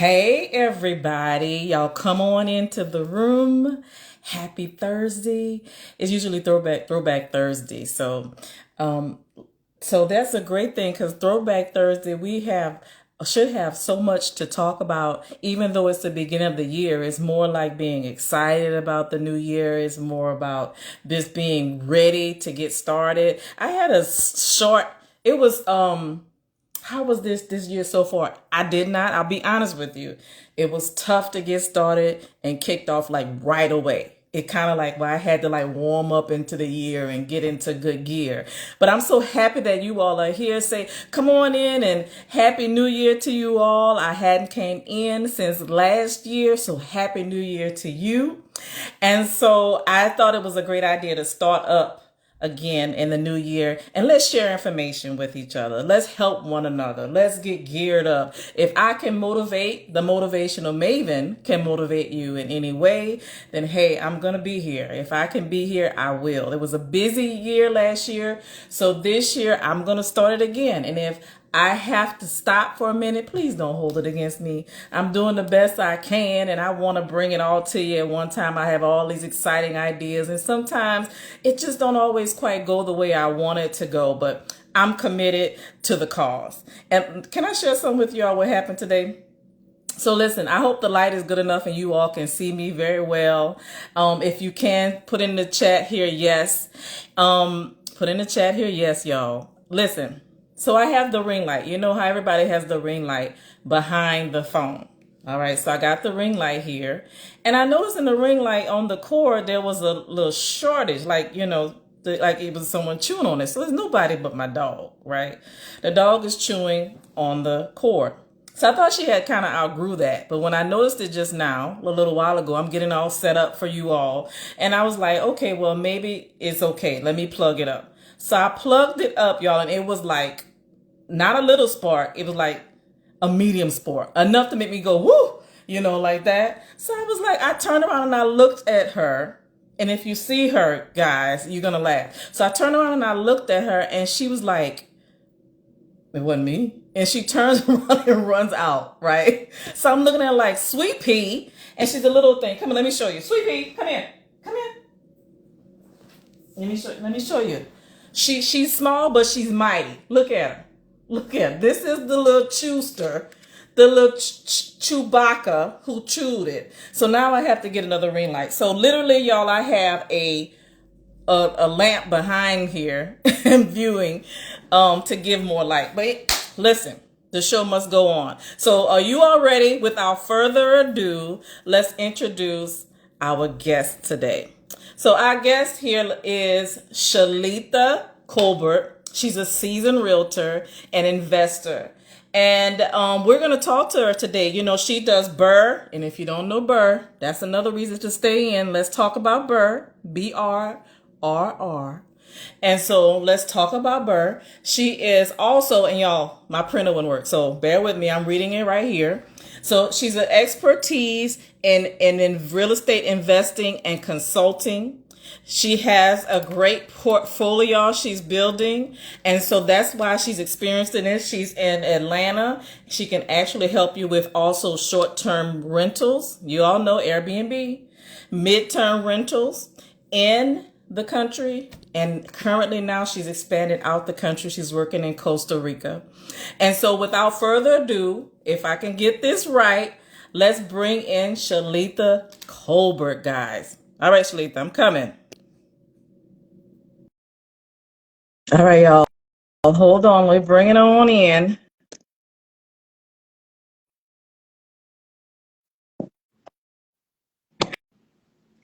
Hey everybody, y'all come on into the room. Happy Thursday. It's usually throwback Thursday. Um so that's a great thing because throwback Thursday we have should have so much to talk about even though it's the beginning of the year. It's more like being excited about the new year. It's more about just being ready to get started. I had a short it was how was this year so far? I did not. I'll be honest with you. It was tough to get started and kicked off like right away. It kind of like I had to like warm up into the year and get into good gear. But I'm so happy that you all are here. Say, come on in and happy new year to you all. I hadn't came in since last year, so happy new year to you. And so I thought it was a great idea to start up again in the new year, and let's share information with each other. Let's help one another. Let's get geared up. If I can motivate, the motivational maven can motivate you in any way, then hey, I'm gonna be here. If I can be here, I will. It was a busy year last year, so this year I'm gonna start it again. And if I have to stop for a minute, please don't hold it against me. I'm doing the best I can and I want to bring it all to you at one time. I have all these exciting ideas and sometimes it just don't always quite go the way I want it to go, but I'm committed to the cause. And can I share something with y'all what happened today? So listen, I hope the light is good enough and you all can see me very well. If you can, put in the chat here, yes. Put in the chat here, yes, y'all. Listen, so I have the ring light. You know how everybody has the ring light behind the phone. All right, so I got the ring light here. And I noticed in the ring light on the cord, there was a little shortage, like, like it was someone chewing on it. So there's nobody but my dog, right? The dog is chewing on the cord. So I thought she had kind of outgrew that. But when I noticed it just now, a little while ago, I'm getting all set up for you all. And I was like, okay, well, maybe it's okay. Let me plug it up. So I plugged it up, y'all, and it was like not a little spark. It was like a medium spark, enough to make me go, woo, like that. So I was like, I turned around and I looked at her. And if you see her, guys, you're going to laugh. So I turned around and I looked at her and she was like, it wasn't me. And she turns around and runs out, right? So I'm looking at her like, Sweet Pea. And she's a little thing. Come on, let me show you. Sweet Pea, come here. Come here. Let me show you. She's small, but she's mighty. Look at her. Look at her. This is the little chewster, the little Chewbacca who chewed it. So now I have to get another ring light. So literally, y'all, I have a lamp behind here and viewing to give more light. But listen, the show must go on. So are you all ready? Without further ado, let's introduce our guest today. So our guest here is Shaletha Colbert. She's a seasoned realtor and investor. And we're going to talk to her today. She does Burr. And if you don't know Burr, that's another reason to stay in. Let's talk about Burr. BRRR. And so let's talk about Burr. She is also, and y'all, my printer wouldn't work. So bear with me. I'm reading it right here. So she's an expertise in real estate investing and consulting. She has a great portfolio she's building. And so that's why she's experienced in it. She's in Atlanta. She can actually help you with also short-term rentals. You all know Airbnb, mid-term rentals in the country. And currently now she's expanded out the country. She's working in Costa Rica. And so without further ado, if I can get this right, let's bring in Shaletha Colbert, guys. All right, Shaletha, I'm coming. All right, y'all. Hold on. Let me bring it on in.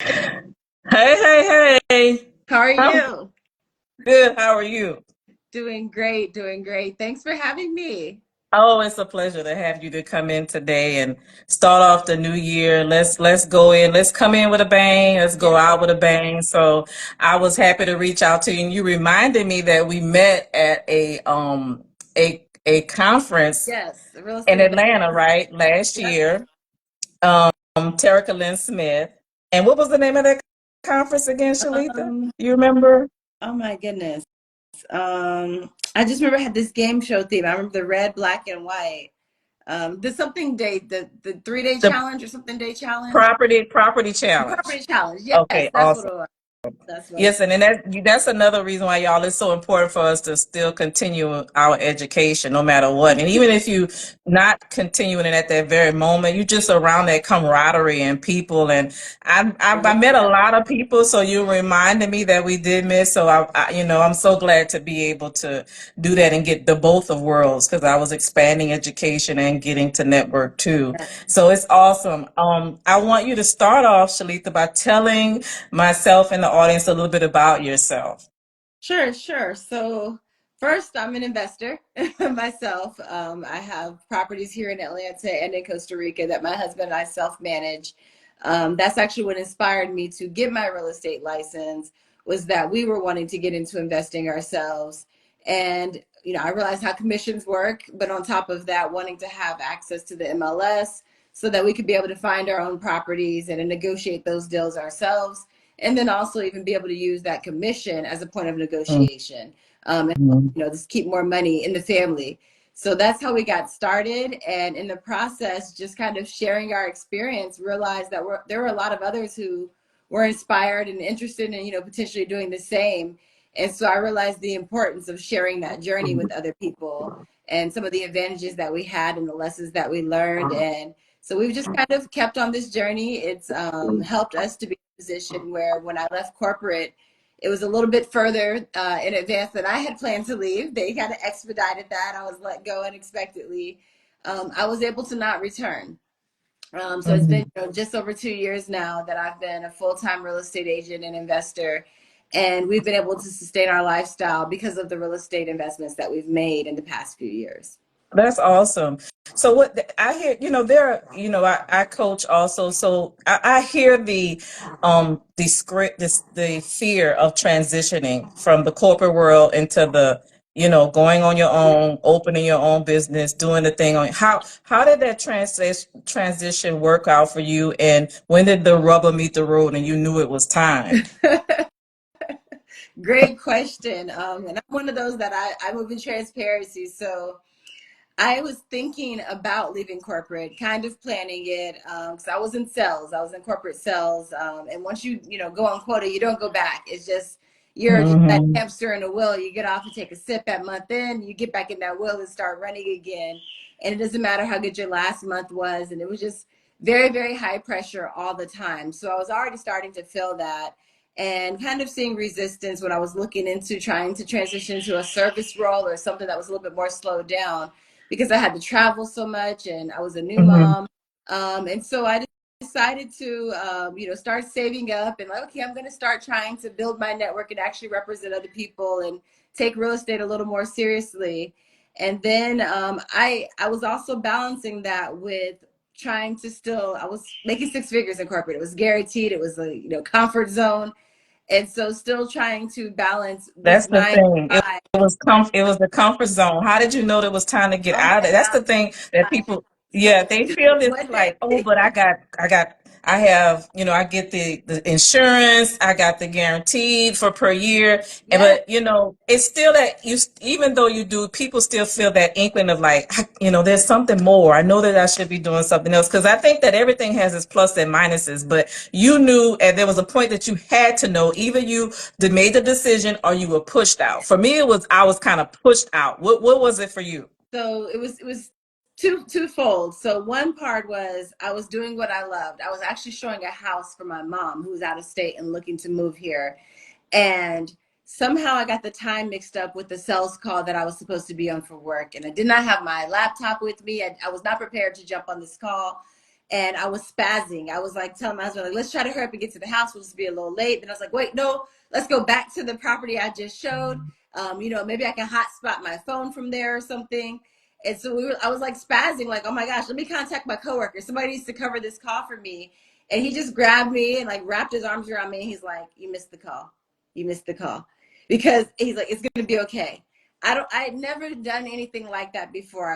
Hey, hey, hey. How are I'm you? good. How are you? Doing great, doing great. Thanks for having me. Oh, it's a pleasure to have you to come in today and start off the new year. Let's go in. Let's come in with a bang. Let's go Yes, out with a bang. So I was happy to reach out to you, and you reminded me that we met at a conference yes. Real in estate investment. Atlanta, right, last Yep. year. Terica Lynn Smith. And what was the name of that conference again, Shaletha? Um, You remember? oh my goodness. I just remember I had this game show theme. I remember the red, black, and white. The something day, the 3 day The challenge or something day challenge. property challenge. Property challenge. Yes, Okay, that's what awesome. it was. That's what it Yes, and then that's another reason why y'all it's so important for us to still continue our education no matter what. And even if you not continuing it at that very moment, you just around that camaraderie and people. And I met a was. lot of people, so you reminded me that we did miss. So I'm so glad to be able to do that and get the both of worlds because I was expanding education and getting to network too. Yeah. So it's awesome. I want you to start off, Shaletha, by telling myself and the audience a little bit about yourself. Sure, sure. So first, I'm an investor myself. I have properties here in Atlanta and in Costa Rica that my husband and I self-manage. That's actually what inspired me to get my real estate license was that we were wanting to get into investing ourselves. And, I realized how commissions work, but on top of that, wanting to have access to the MLS so that we could be able to find our own properties and negotiate those deals ourselves and then also even be able to use that commission as a point of negotiation and Mhm. just keep more money in the family. So that's how we got started, and in the process just kind of sharing our experience, realized that there were a lot of others who were inspired and interested in potentially doing the same. And so I realized the importance of sharing that journey with other people and some of the advantages that we had and the lessons that we learned. And so we've just kind of kept on this journey. It's helped us to be position where when I left corporate, it was a little bit further in advance than I had planned to leave. They kind of expedited that. I was let go unexpectedly. I was able to not return. So it's been Mhm. just over 2 years now that I've been a full-time real estate agent and investor. And we've been able to sustain our lifestyle because of the real estate investments that we've made in the past few years. That's awesome. So what I hear, I coach also. So I hear the script, the fear of transitioning from the corporate world into the, going on your own, opening your own business, doing the thing on how did that transition work out for you? And when did the rubber meet the road and you knew it was time? Great question. And I'm one of those that I move in transparency. So I was thinking about leaving corporate, kind of planning it, because I was in sales. I was in corporate sales, and once you go on quota, you don't go back. It's just you're just that Hmm. hamster in a wheel. You get off and take a sip at month end, you get back in that wheel and start running again. And it doesn't matter how good your last month was, and it was just very, very high pressure all the time. So I was already starting to feel that and kind of seeing resistance when I was looking into trying to transition to a service role or something that was a little bit more slowed down because I had to travel so much and I was a new Hmm. mom. And so I decided to, start saving up and like, okay, I'm going to start trying to build my network and actually represent other people and take real estate a little more seriously. And then I was also balancing that with trying to still, I was making six figures in corporate. It was guaranteed. It was a, comfort zone. And so still trying to balance this That's the nine thing. to It, five. it was it was the comfort zone. How did you know it was time to get Oh out of my it? That's the thing that gosh. people, yeah, they feel this One day. like, oh, but I have, I get the insurance, I got the guaranteed for per year, Yes. but it's still that even though you do, people still feel that inkling of like, there's something more. I know that I should be doing something else because I think that everything has its plus and minuses, but you knew, and there was a point that you had to know, either you made the decision or you were pushed out. For me, I was kind of pushed out. What was it for you? So it was twofold. So one part was I was doing what I loved. I was actually showing a house for my mom who was out of state and looking to move here. And somehow I got the time mixed up with the sales call that I was supposed to be on for work. And I did not have my laptop with me. I was not prepared to jump on this call. And I was spazzing. I was like telling my husband, like, let's try to hurry up and get to the house. We'll just be a little late. Then I was like, wait, no, let's go back to the property I just showed. Maybe I can hotspot my phone from there or something. And so I was like spazzing, like, oh my gosh, let me contact my coworker. Somebody needs to cover this call for me. And he just grabbed me and like wrapped his arms around me. And he's like, you missed the call. You missed the call. Because he's like, it's going to be okay. I had never done anything like that before.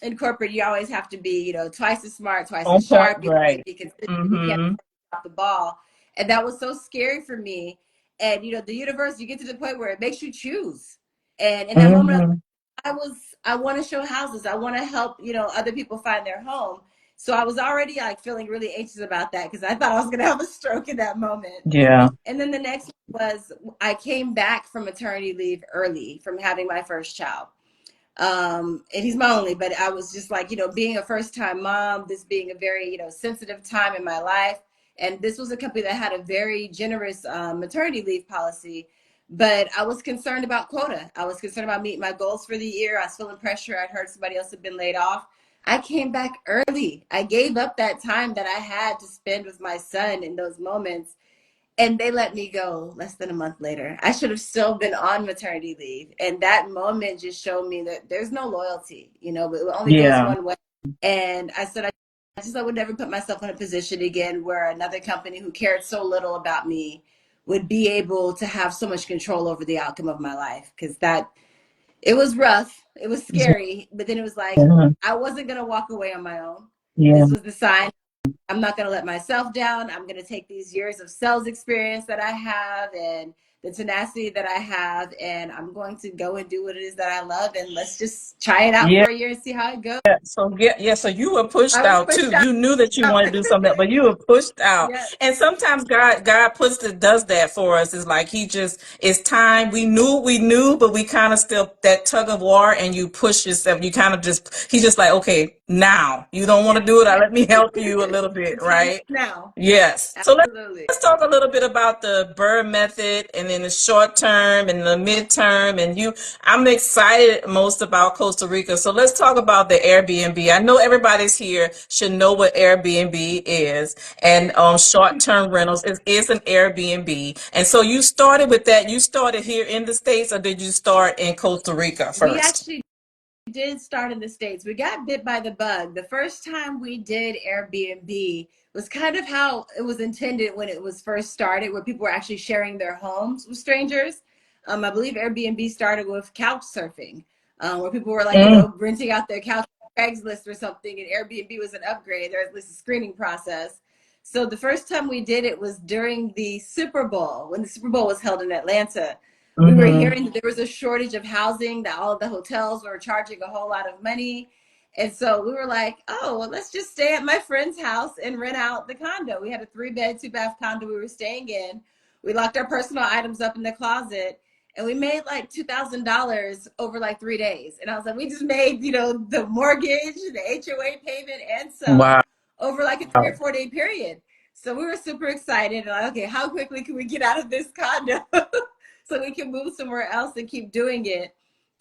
In corporate, you always have to be, twice as smart, twice On as point, sharp. You have to right? be consistent. You can't Mm-hmm. drop the ball. And that was so scary for me. And, the universe, you get to the point where it makes you choose. And in that moment, Mm-hmm. I want to show houses. I want to help, other people find their home. So I was already like feeling really anxious about that because I thought I was going to have a stroke in that moment. Yeah. And then the next was I came back from maternity leave early from having my first child. And he's my only, but I was just like, being a first time mom, this being a very, sensitive time in my life. And this was a company that had a very generous maternity leave policy. But I was concerned about quota. I was concerned about meeting my goals for the year. I was feeling pressure. I'd heard somebody else had been laid off. I came back early. I gave up that time that I had to spend with my son in those moments, and they let me go less than a month later. I should have still been on maternity leave. And that moment just showed me that there's no loyalty, but it only goes Yeah. one way. And I said, I would never put myself in a position again where another company who cared so little about me would be able to have so much control over the outcome of my life. Because it was rough. It was scary. But then it was like, Mhm. I wasn't going to walk away on my own. Yeah. This was the sign. I'm not going to let myself down. I'm going to take these years of sales experience that I have and the tenacity that I have, and I'm going to go and do what it is that I love. And let's just try it out Yeah. for a year and see how it goes. So yeah, so you were pushed I was out pushed too. You knew that you out. wanted to do something, but you were pushed out. Yeah, And sometimes God does that for us. It's like it's time. We knew, but we kind of still that tug of war, and you push yourself. You kind of he's just like, okay, now you don't want yeah. to do it. Let me help you a little bit, The time is right? now. Yes. So Absolutely. let's talk a little bit about the Burr method and then the short term and the midterm. I'm excited most about Costa Rica. So let's talk about the Airbnb. I know everybody's here should know what Airbnb is, and short term rentals is an Airbnb. And so you started with that. You started here in the States, or did you start in Costa Rica We first? actually did start in the States. We got bit by the bug. The first time we did Airbnb was kind of how it was intended when it was first started, where people were actually sharing their homes with strangers. I believe Airbnb started with couch surfing, where people were like, Mm, renting out their couch on Craigslist or something, and Airbnb was an upgrade, or at least a screening process. So the first time we did it was during the Super Bowl, when the Super Bowl was held in Atlanta. We were mm-hmm. hearing that there was a shortage of housing, that all of the hotels were charging a whole lot of money. And so we were like, oh, well, let's just stay at my friend's house and rent out the condo. We had a 3-bed, 2-bath condo we were staying in. We locked our personal items up in the closet, and we made like $2,000 over like 3 days. And I was like, we just made, the mortgage, the HOA payment, and some Wow. over like a 3 or 4 day period. So we were super excited. And like, okay, how quickly can we get out of this condo? So we can move somewhere else and keep doing it.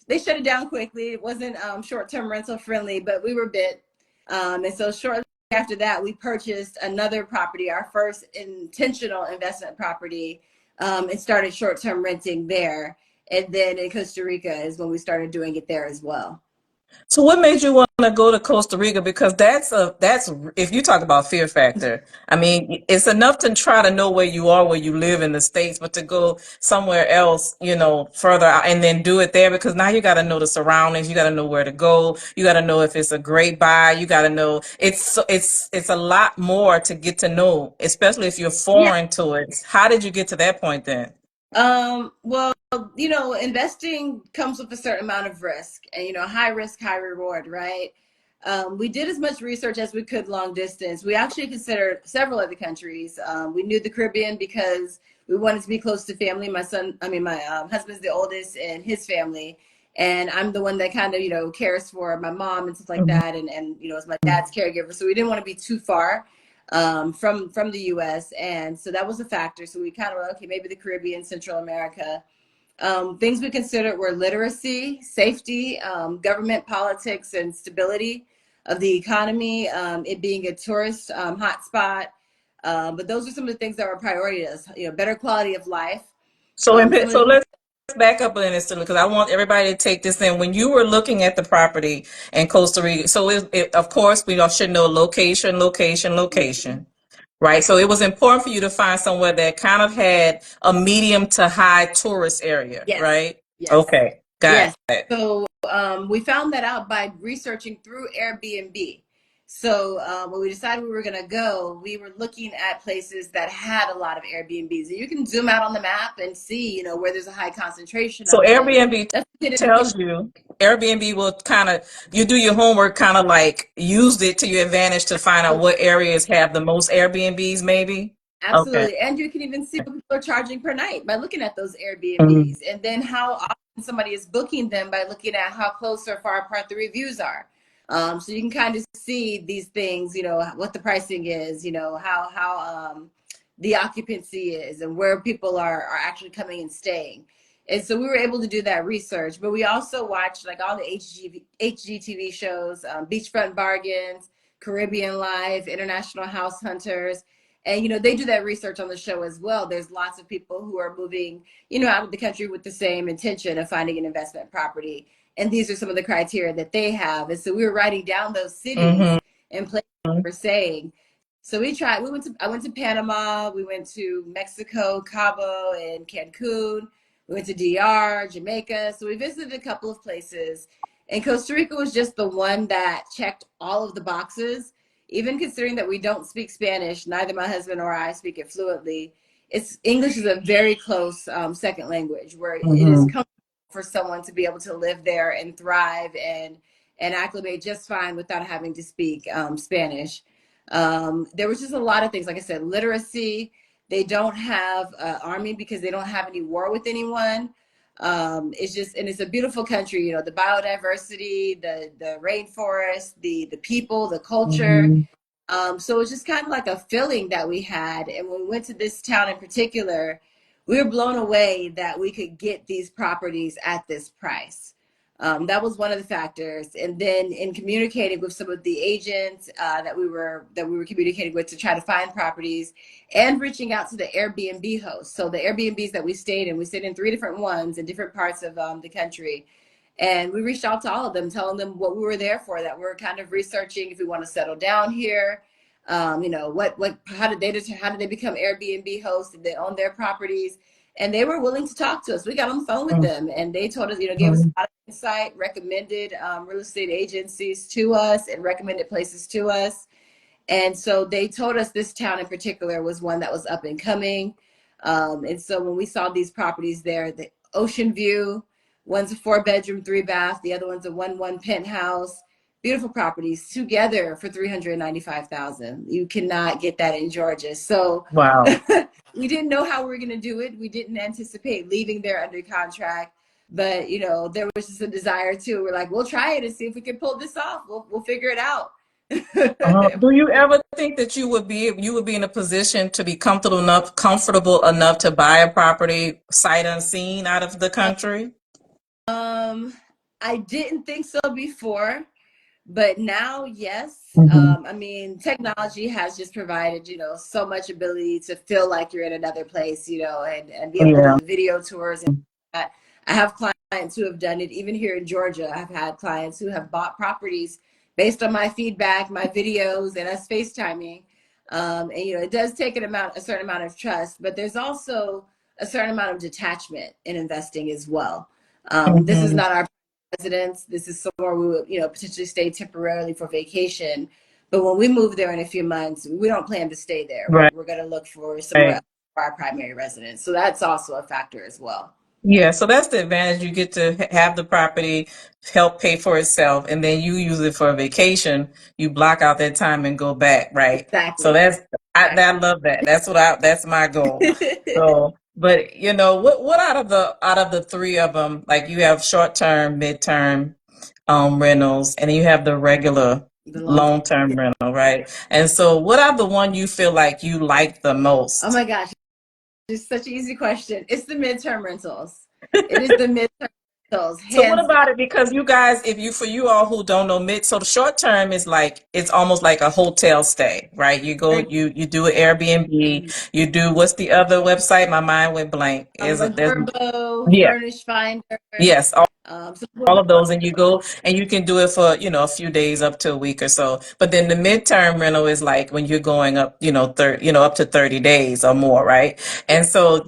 They shut it down quickly. It wasn't short-term rental friendly, but we were bit. And so shortly after that, we purchased another property, our first intentional investment property, and started short-term renting there. And then in Costa Rica is when we started doing it there as well. So what made you want to go to Costa Rica? Because that's if you talk about fear factor, I mean, it's enough to try to know where you are, where you live in the States, but to go somewhere else, further out and then do it there, because now you got to know the surroundings, you got to know where to go, you got to know if it's a great buy, you got to know it's a lot more to get to know, especially if you're Yeah. foreign to it. How did you get to that point then? Well, investing comes with a certain amount of risk, and high risk, high reward, right? We did as much research as we could long distance. We actually considered several other countries. We knew the Caribbean because we wanted to be close to family. My husband's the oldest in his family, and I'm the one that kind of cares for my mom and stuff like Mhm. that, and as my dad's caregiver. So we didn't want to be too far from the U.S. And so that was a factor. So we kind of were okay, maybe the Caribbean, Central America. Things we considered were literacy, safety, government politics, and stability of the economy. It being a tourist hotspot, but those are some of the things that were priority to us. Better quality of life. Some of So the things. let's back up an instant because I want everybody to take this in. When you were looking at the property in Costa Rica, so of course we all should know location, location, location, right? So it was important for you to find somewhere that kind of had a medium to high tourist area, Yes, right? yes, Okay, got yes. it. So we found that out by researching through Airbnb. So when we decided we were going to go, we were looking at places that had a lot of Airbnbs. And you can zoom out on the map and see, where there's a high concentration So of them. Airbnb That's what we did in the tells you, Airbnb will kind of, you do your homework, kind of like use it to your advantage to find out beginning. what areas have the most Airbnbs, maybe. Okay. Absolutely. And you can even see what people are charging per night by looking at those Mhm. Airbnbs, and then how often somebody is booking them by looking at how close or far apart the reviews are. So you can kind of see these things, what the pricing is, how the occupancy is, and where people are actually coming and staying. And so we were able to do that research, but we also watched like all the HGTV shows, Beachfront Bargains, Caribbean Life, International House Hunters, and they do that research on the show as well. There's lots of people who are moving out of the country with the same intention of finding an investment property, and these are some of the criteria that they have. And so we were writing down those cities Mhm. and places we were saying. So I went to Panama, we went to Mexico, Cabo and Cancun, we went to DR, Jamaica. So we visited a couple of places, and Costa Rica was just the one that checked all of the boxes. Even considering that we don't speak Spanish, neither my husband or I speak it fluently. It's English is a very close second language, where it is Mhm. comfortable for someone to be able to live there and thrive and acclimate just fine without having to speak Spanish. There was just a lot of things, like I said, literacy. They don't have army because they don't have any war with anyone. It's just, and it's a beautiful country. The biodiversity, the rainforest, the people, the culture. Mhm. So it's just kind of like a feeling that we had. And when we went to this town in particular, we were blown away that we could get these properties at this price. That was one of the factors. And then in communicating with some of the agents that we were communicating with to try to find properties, and reaching out to the Airbnb hosts. So the Airbnbs that we stayed in three different ones in different parts of the country. And we reached out to all of them, telling them what we were there for, that we're kind of researching if we want to settle down here. How did they become Airbnb hosts? Did they own their properties? And they were willing to talk to us. We got on the phone with them, and they told us, gave us Mhm. a lot of insight, recommended real estate agencies to us, and recommended places to us. And so they told us this town in particular was one that was up and coming. And so when we saw these properties there, the ocean view, one's a 4 bedroom, 3 bath, the other one's a 1 penthouse, beautiful properties together for 395,000. You cannot get that in Georgia. So Wow. we didn't know how we were going to do it. We didn't anticipate leaving there under contract, but there was just a desire to. We're like, we'll try it and see if we can pull this off. We'll figure it out. Do you ever think that you would be in a position to be comfortable enough to buy a property sight unseen out of the country? Um, I didn't think so before, but now, yes. Hmm. I mean, technology has just provided, so much ability to feel like you're in another place, and be able to do Yeah. the video tours and that. I have clients who have done it, even here in Georgia. I've had clients who have bought properties based on my feedback, my videos, and us FaceTiming. And it does take a certain amount of trust, but there's also a certain amount of detachment in investing as well. This is Hmm. not our residence. This is somewhere we would, potentially stay temporarily for vacation. But when we move there in a few months, we don't plan to stay there. We're, Right. we're going to look for somewhere else for our primary residence. So that's also a factor as well. Yeah, so that's the advantage. You get to have the property help pay for itself, and then you use it for a vacation. You block out that time and go back, right? So Exactly. I love that. That's my goal. So, but what out of the three of them, like you have short term, midterm, rentals, and then you have the regular The long long term. term rental, right? And so, what are the one you feel like you like the Oh most? my gosh. It's such an easy question. It's the midterm rentals. It is the midterm rentals, So what hands about it? Because you guys, for you all who don't know, so the short term is like it's almost like a hotel stay, right? You go, down. you do an Airbnb, you do what's the other website? My mind went blank. Is it there's Vrbo, yeah, Furnish Finder. yes, So all of those, and you go and you can do it for a few days up to a week or so. But then the midterm rental is like when you're going up, up to 30 days or more, right? And so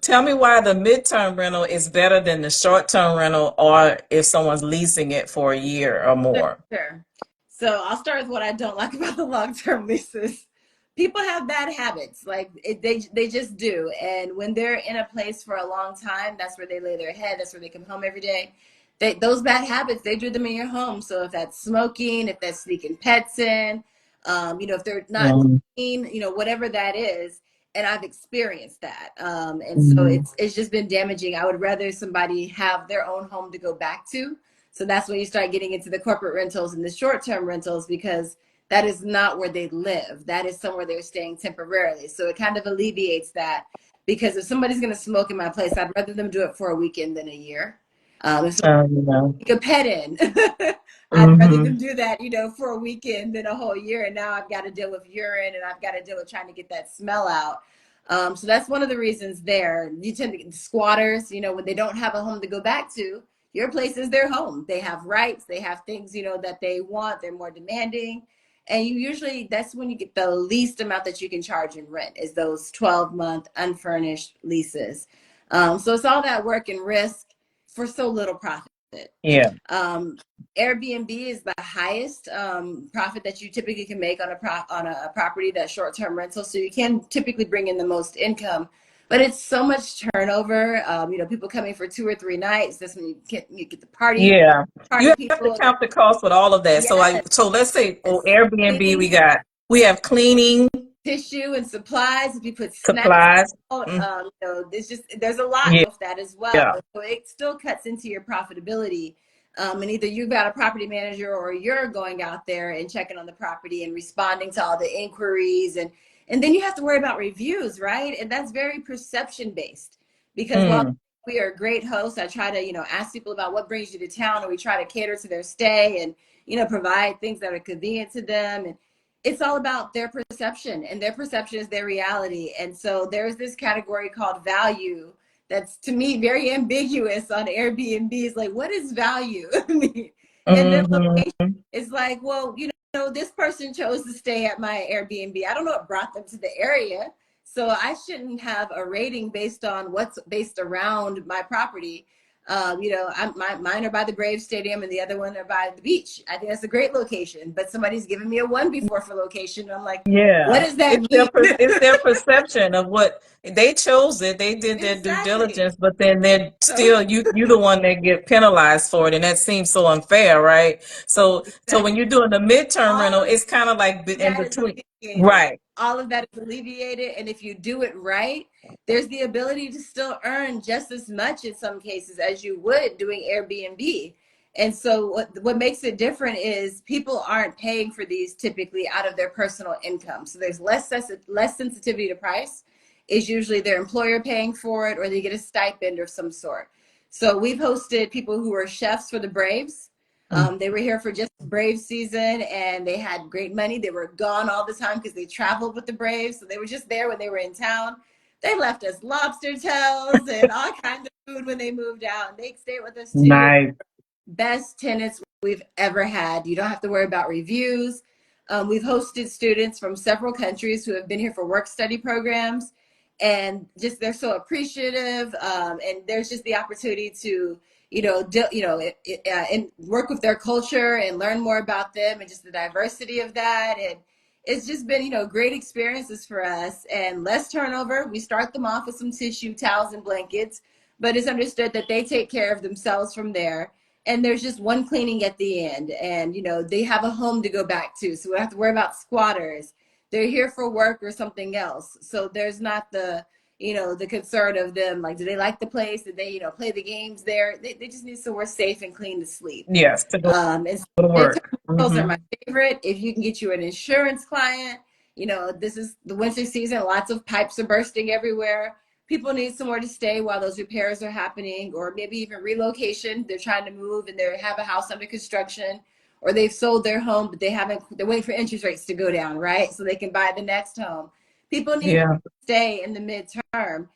tell me why the midterm rental is better than the short term rental, or if someone's leasing it for a year or sure, more. sure. So I'll start with what I don't like about the long-term leases. People have bad habits, like they just do. And when they're in a place for a long time, that's where they lay their head. That's where they come home every day. Those bad habits, they do them in your home. So if that's smoking, if that's sneaking pets in, if they're not Mm, clean, whatever that is. And I've experienced that. And so mm, it's just been damaging. I would rather somebody have their own home to go back to. So that's when you start getting into the corporate rentals and the short-term rentals, because that is not where they live. That is somewhere they're staying temporarily. So it kind of alleviates that, because if somebody's going to smoke in my place, I'd rather them do it for a weekend than a year. If yeah. a pet in. I'd rather Hmm. them do that, for a weekend than a whole year. And now I've got to deal with urine, and I've got to deal with trying to get that smell out. So that's one of the reasons there. You tend to get squatters, when they don't have a home to go back to, your place is their home. They have rights, they have things, that they want, they're more demanding. And that's when you get the least amount that you can charge in rent, is those 12-month unfurnished leases. So it's all that work and risk for so little profit. Yeah. Um, Airbnb is the highest profit that you typically can make on a property that's short-term rental. So you can typically bring in the most income, but it's so much turnover. People coming for 2 or 3 nights. That's when you get the Yeah. party You have to people. count the cost with all of that. Yes, So let's say, Airbnb, cleaning, we have cleaning tissue and supplies. If you put snacks supplies. out, Mm, there's a lot yeah. with that as well. Yeah. So it still cuts into your profitability. And either you've got a property manager, or you're going out there and checking on the property and responding to all the inquiries, and then you have to worry about reviews, right? And that's very perception based, because while Mm, we are great hosts, I try to ask people about what brings you to town, and we try to cater to their stay, and provide things that are convenient to them. And it's all about their perception, and their perception is their reality. And so there's this category called value that's, to me, very ambiguous on Airbnb. Is like, what is value? I mean, and then location hmm. is like, well, this person chose to stay at my Airbnb. I don't know what brought them to the area. So I shouldn't have a rating based on what's based around my property. Mine are by the Braves Stadium, and the other one are by the beach. I think that's a great location, but somebody's given me a 1 before for location. And I'm like, what Yeah. does that mean? It's their perception of what they chose it. They did their due Exactly. diligence, but then they're So still you the one that get penalized for it, and that seems so unfair, right? So when exactly. you're doing the midterm All rental, of it's kind of like in that is between. alleviated. Right. All of that is alleviated. And if you do it right, there's the ability to still earn just as much in some cases as you would doing Airbnb. And so what makes it different is people aren't paying for these typically out of their personal income. So there's less sensitivity to price. Is usually their employer paying for it, or they get a stipend of some sort. So we've hosted people who were chefs for the Braves. Mm. They were here for just Brave season, and they had great money. They were gone all the time because they traveled with the Braves. So they were just there when they were in town. They left us lobster tails and all kinds of food when they moved out. And they stayed with us too. Nice. Best tenants we've ever had. You don't have to worry about reviews. We've hosted students from several countries who have been here for work study programs, and just they're so appreciative. And there's just the opportunity to and work with their culture and learn more about them, and just the diversity of that. And it's just been great experiences for us, and less turnover. We start them off with some tissue, towels, and blankets, but it's understood that they take care of themselves from there. And there's just one cleaning at the end, and they have a home to go back to, so we don't have to worry about squatters. They're here for work or something else, so there's not the concern of them, like, do they like the place, did they play the games there. They just need somewhere safe and clean to sleep. Yes, to go And so to midterm work. rentals are Hmm. my favorite. If you can get you an insurance client, this is the winter season. Lots of pipes are bursting everywhere. People need somewhere to stay while those repairs are happening, or maybe even relocation. They're trying to move and they have a house under construction, or they've sold their home, but they're waiting for interest rates to go down, right? So they can buy the next home. People need Yeah. to stay in the midterm.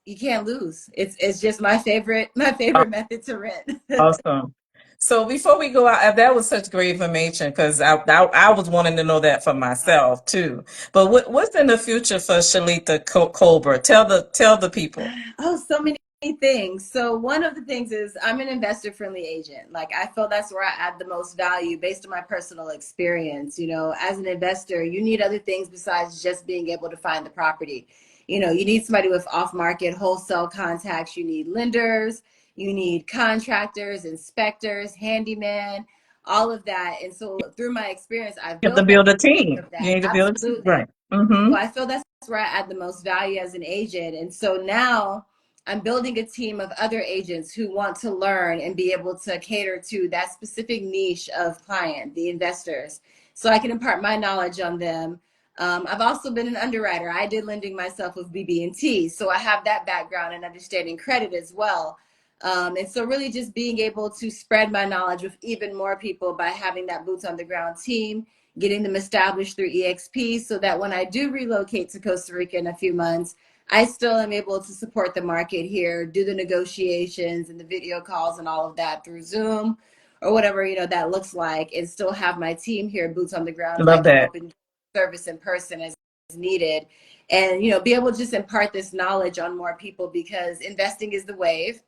You can't lose. It's just my favorite method to rent. Awesome. So before we go out, that was such great information, because I was wanting to know that for myself too. But what's in the future for Shaletha Colbert? Tell the people. Oh, so many things. So one of the things is I'm an investor friendly agent. Like I feel that's where I add the most value based on my personal experience. You know, as an investor, you need other things besides just being able to find the property. You know, you need somebody with off market wholesale contacts, you need lenders, you need contractors, inspectors, handyman, all of that. And so through my experience, I've You have to built that build a team. of You that. need to build a team. Absolutely. Right. Mm-hmm. So I feel that's where I add the most value as an agent. And so now I'm building a team of other agents who want to learn and be able to cater to that specific niche of client, the investors, so I can impart my knowledge on them. I've also been an underwriter. I did lending myself with BB&T, so I have that background and understanding credit as well. And so really just being able to spread my knowledge with even more people by having that boots on the ground team, getting them established through EXP so that when I do relocate to Costa Rica in a few months, I still am able to support the market here, do the negotiations and the video calls and all of that through Zoom or whatever, you know, that looks like, and still have my team here, boots on the ground, Love back in that. open service in person as needed. And, you know, be able to just impart this knowledge on more people because investing is the wave.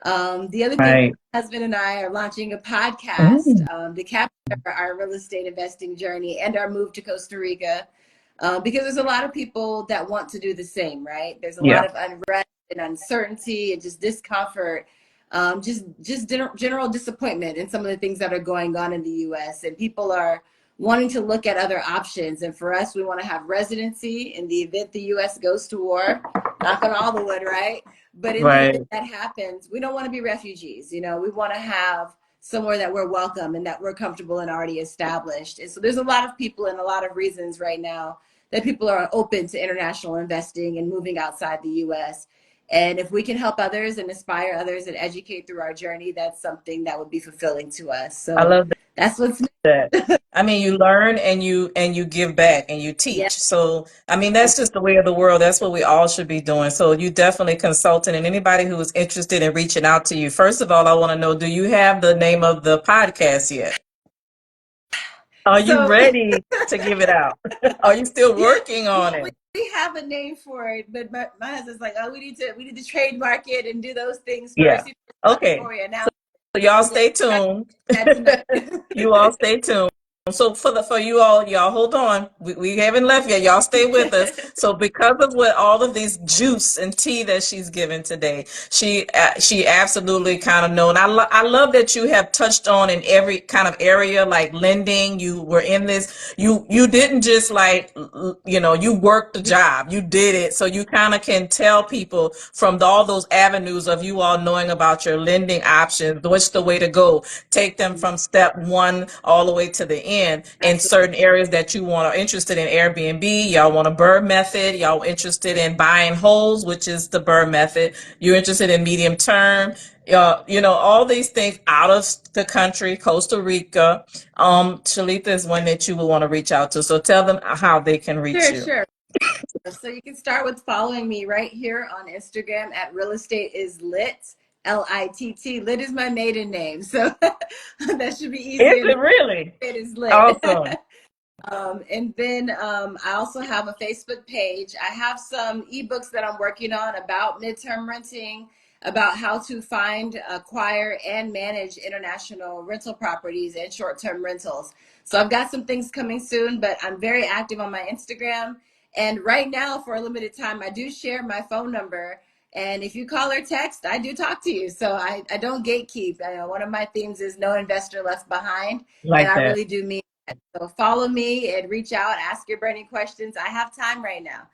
The other thing, Right. my husband and I are launching a podcast Mm. to capture our real estate investing journey and our move to Costa Rica, because there's a lot of people that want to do the same, right? There's a lot Yeah. of unrest and uncertainty and just discomfort, just general disappointment in some of the things that are going on in the U.S. And people are wanting to look at other options. And for us, we want to have residency in the event the U.S. goes to war. Knock on all the wood, right? But in the event Right. that happens, we don't want to be refugees. You know, we want to have somewhere that we're welcome and that we're comfortable and already established. And so there's a lot of people and a lot of reasons right now that people are open to international investing and moving outside the US. And if we can help others and inspire others and educate through our journey, that's something that would be fulfilling to us. I So love that's what's that. I mean, you learn and you give back and you yeah. teach. So, I mean, that's just the way of the world. That's what we all should be doing. So, you definitely consulting and anybody who is interested in reaching out to you. First of all, I want to know, do you have the name of the podcast yet? Are you So ready to give it out? Are you still working on well, it? we have a name for it, but my husband's like, oh, we need to trademark it and do those things Yeah. first Okay. before we announce So y'all it. stay So tuned. that tonight. You all stay tuned. So for you all, y'all hold on. We haven't left yet. Y'all stay with us. So because of what all of these juice and tea that she's given today, she absolutely kind of know. And I love that you have touched on in every kind of area like lending. You were in this. You didn't just like you worked the job. You did it. So you kind of can tell people from all those avenues of you all knowing about your lending options, what's the way to go. Take them from step one all the way to the end in Absolutely. certain areas that you want are interested in Airbnb. Y'all want a BRRRR method. Y'all interested in buying wholes, which is the BRRRR method. You're interested in medium term. All these things out of the country, Costa Rica. Shaletha is one that you will want to reach out to. So tell them how they can reach Sure, you. sure. So you can start with following me right here on Instagram at Real Estate is Lit, Litt. Lit is my maiden name, so that should be Is easy enough. it really? It is lit. Awesome. And then I also have a Facebook page. I have some ebooks that I'm working on about midterm renting, about how to find, acquire, and manage international rental properties and short-term rentals. So I've got some things coming soon, but I'm very active on my Instagram. And right now, for a limited time, I do share my phone number. And if you call or text, I do talk to you. So I don't gatekeep. I know one of my themes is no investor left behind. And Like I that. really do mean that. So follow me and reach out, ask your burning questions. I have time right now.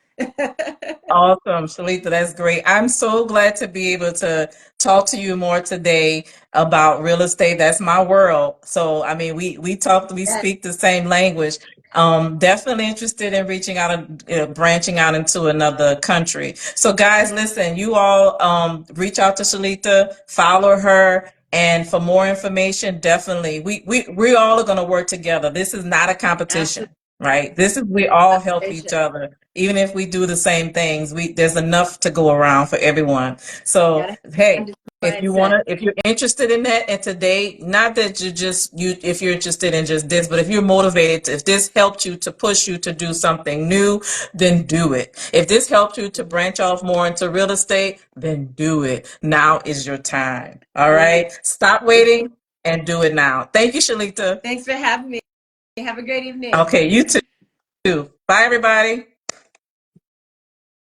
Awesome, Shaletha, that's great. I'm so glad to be able to talk to you more today about real estate. That's my world. So, I mean, we Yes, speak the same language. Definitely interested in reaching out and branching out into another country. So, guys, listen, you all reach out to Shaletha, follow her. And for more information, definitely, we all are going to work together. This is not a competition, absolutely. right? This is we all help each other. Even if we do the same things, there's enough to go around for everyone. So, Gotta hey, mindset. if you're interested in that, and today, not that if you're interested in just this, but if you're motivated, if this helped you to push you to do something new, then do it. If this helped you to branch off more into real estate, then do it. Now is your time. All Yes. right. Stop waiting and do it now. Thank you, Shalita. Thanks for having me. Have a great evening. Okay, you too. Bye, everybody.